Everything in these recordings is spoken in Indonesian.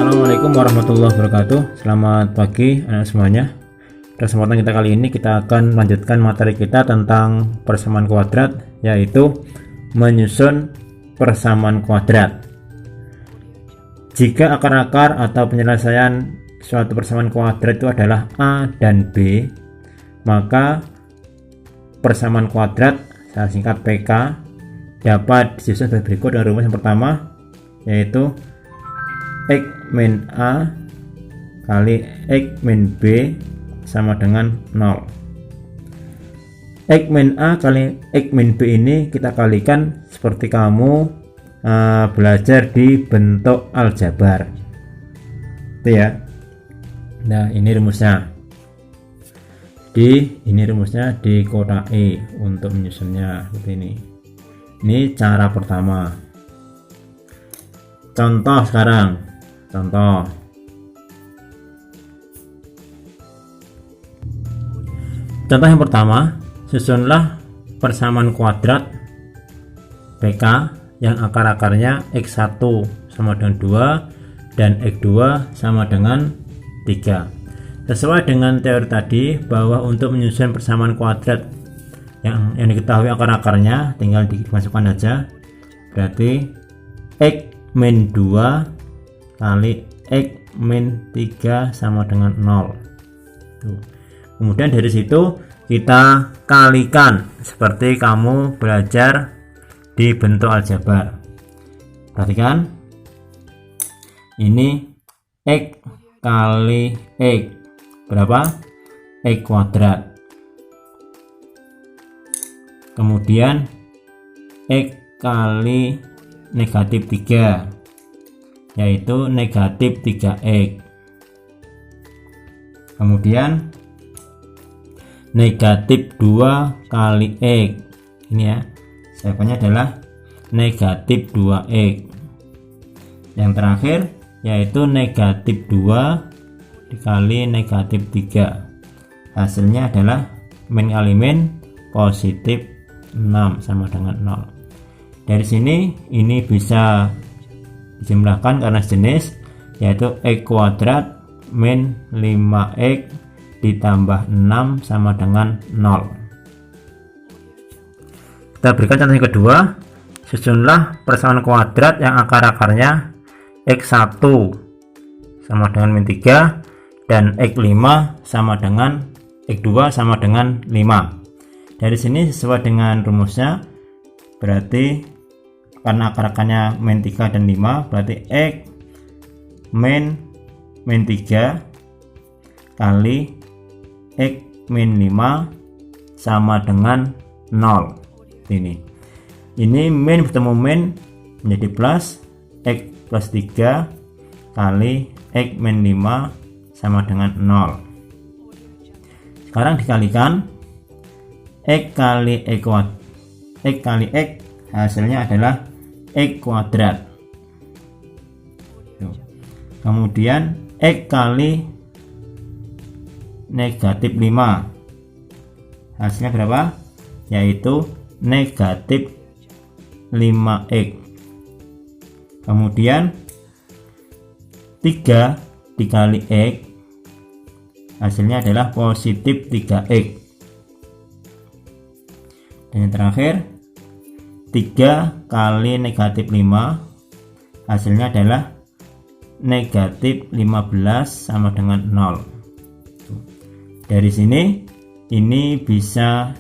Assalamualaikum warahmatullahi wabarakatuh. Selamat pagi anak semuanya. Pada kesempatan kita kali ini kita akan melanjutkan materi kita tentang persamaan kuadrat, yaitu menyusun persamaan kuadrat. Jika akar-akar atau penyelesaian suatu persamaan kuadrat itu adalah A dan B, maka persamaan kuadrat, saya singkat PK, dapat disusun sebagai berikut dengan rumus yang pertama, yaitu X min A kali X min B sama dengan 0. X min A kali X min B ini kita kalikan seperti kamu belajar di bentuk aljabar itu ya. Nah, ini rumusnya di kotak E untuk menyusunnya seperti ini. Ini cara pertama. Contoh sekarang. Contoh yang pertama, susunlah persamaan kuadrat PK yang akar-akarnya X1 sama dengan 2 dan X2 sama dengan 3. Sesuai dengan teori tadi bahwa untuk menyusun persamaan kuadrat yang diketahui akar-akarnya tinggal dimasukkan aja, berarti X min 2 kali X min 3 sama dengan 0. Tuh. Kemudian dari situ kita kalikan seperti kamu belajar di bentuk aljabar. Perhatikan, ini X kali X berapa? X kuadrat. Kemudian X kali negatif 3, yaitu negatif 3x. Kemudian negatif 2 kali x, ini ya, jawabannya adalah negatif 2x. Yang terakhir yaitu negatif 2 dikali negatif 3, hasilnya adalah min kali min positif 6 sama dengan 0. Dari sini ini bisa dijumlahkan karena sejenis, yaitu x kuadrat min 5x ditambah 6 sama dengan 0. Kita berikan contoh yang kedua. Susunlah persamaan kuadrat yang akar-akarnya x1 sama dengan min 3 dan x5 sama dengan x2 sama dengan 5. Dari sini sesuai dengan rumusnya, berarti karena akar-akarnya min 3 dan 5, berarti X min 3 kali X min 5 sama dengan 0. Ini min bertemu min menjadi plus, X plus 3 kali X min 5 sama dengan 0. Sekarang dikalikan X kali X hasilnya adalah X kuadrat. Kemudian X kali negatif 5, hasilnya berapa? Yaitu negatif 5x. Kemudian 3 dikali x, hasilnya adalah positif 3x. Dan yang terakhir 3 kali negatif 5, hasilnya adalah negatif 15 sama dengan 0. Dari sini ini bisa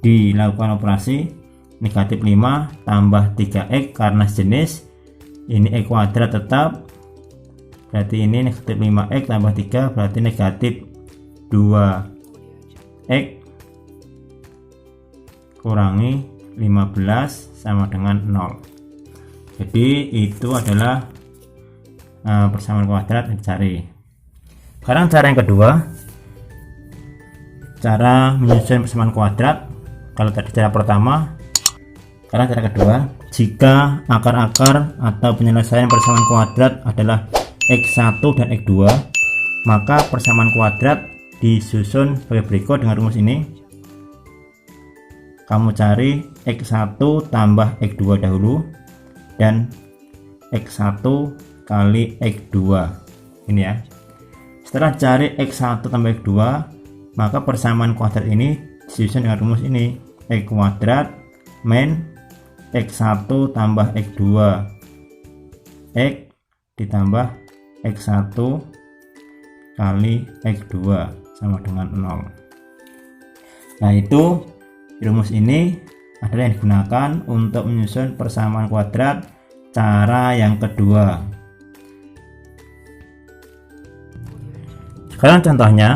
dilakukan operasi negatif 5 tambah 3x karena sejenis, ini x kuadrat tetap, berarti ini negatif 5x tambah 3 berarti negatif 2x kurangi 15 sama dengan 0. Jadi itu adalah persamaan kuadrat yang dicari. Sekarang cara yang kedua, cara menyusun persamaan kuadrat. Kalau tadi cara pertama, sekarang cara kedua. Jika akar-akar atau penyelesaian persamaan kuadrat adalah x1 dan x2, maka persamaan kuadrat disusun sebagai berikut dengan rumus ini. Kamu cari x1 tambah x2 dahulu dan x1 kali X2 ini ya. Setelah cari X1 tambah X2, maka persamaan kuadrat ini disusun dengan rumus ini, X kuadrat min X1 tambah X2 X ditambah X1 kali X2 sama dengan 0. Nah, itu rumus ini adalah yang digunakan untuk menyusun persamaan kuadrat cara yang kedua. Sekarang contohnya,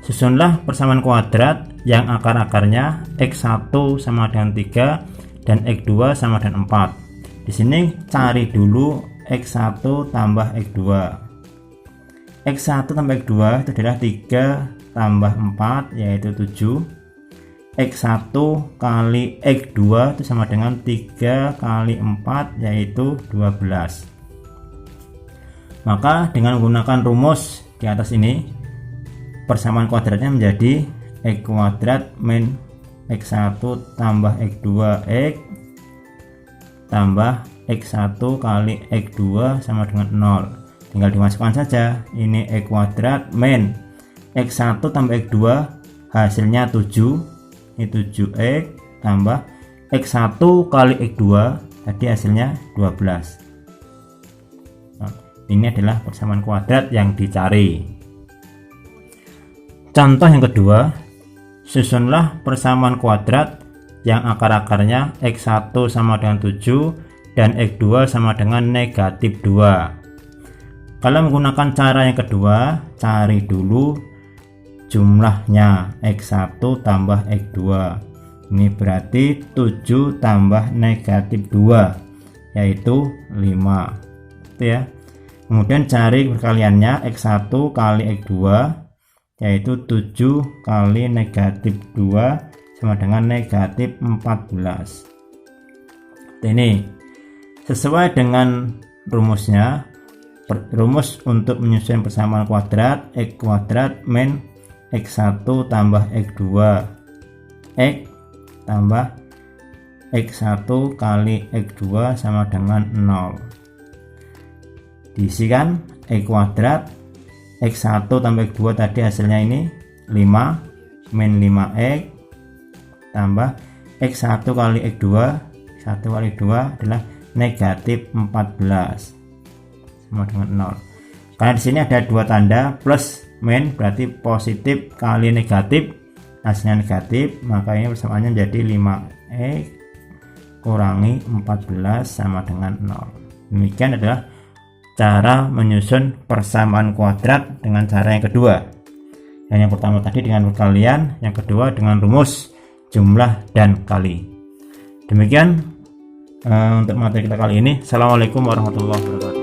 susunlah persamaan kuadrat yang akar-akarnya X1 sama dengan 3 dan X2 sama dengan 4. Di sini cari dulu X1 tambah X2. X1 tambah X2 itu adalah 3 tambah 4 yaitu 7. X1 kali X2 itu sama dengan 3 kali 4 yaitu 12. Maka dengan menggunakan rumus di atas ini, persamaan kuadratnya menjadi X kuadrat min X1 tambah X2 X tambah X1 kali X2 sama dengan 0. Tinggal dimasukkan saja, ini X kuadrat min X1 tambah X2 hasilnya 7, ini 7X tambah X1 kali X2 tadi hasilnya 12. Nah, ini adalah persamaan kuadrat yang dicari. Contoh yang kedua, susunlah persamaan kuadrat yang akar-akarnya X1 sama dengan 7 dan X2 sama dengan negatif 2. Kalau menggunakan cara yang kedua, cari dulu jumlahnya X1 tambah X2. Ini berarti 7 tambah negatif 2 yaitu 5. Itu ya. Kemudian cari perkaliannya X1 kali X2 yaitu 7 kali negatif 2 sama dengan negatif 14. Ini sesuai dengan rumusnya. Rumus untuk menyusun persamaan kuadrat X kuadrat min X1 tambah X2 X tambah X1 kali X2 sama dengan 0. Diisikan X kuadrat X1 tambah X2 tadi hasilnya ini 5 min 5X tambah X1 kali X2 1 kali 2 adalah negatif 14 sama dengan 0. Karena di sini ada dua tanda plus min berarti positif kali negatif hasilnya negatif, maka ini persamaannya menjadi 5X kurangi 14 sama dengan 0. Demikian adalah cara menyusun persamaan kuadrat dengan cara yang kedua. Yang pertama tadi dengan perkalian, yang kedua dengan rumus jumlah dan kali. Demikian untuk materi kita kali ini. Assalamualaikum warahmatullahi wabarakatuh.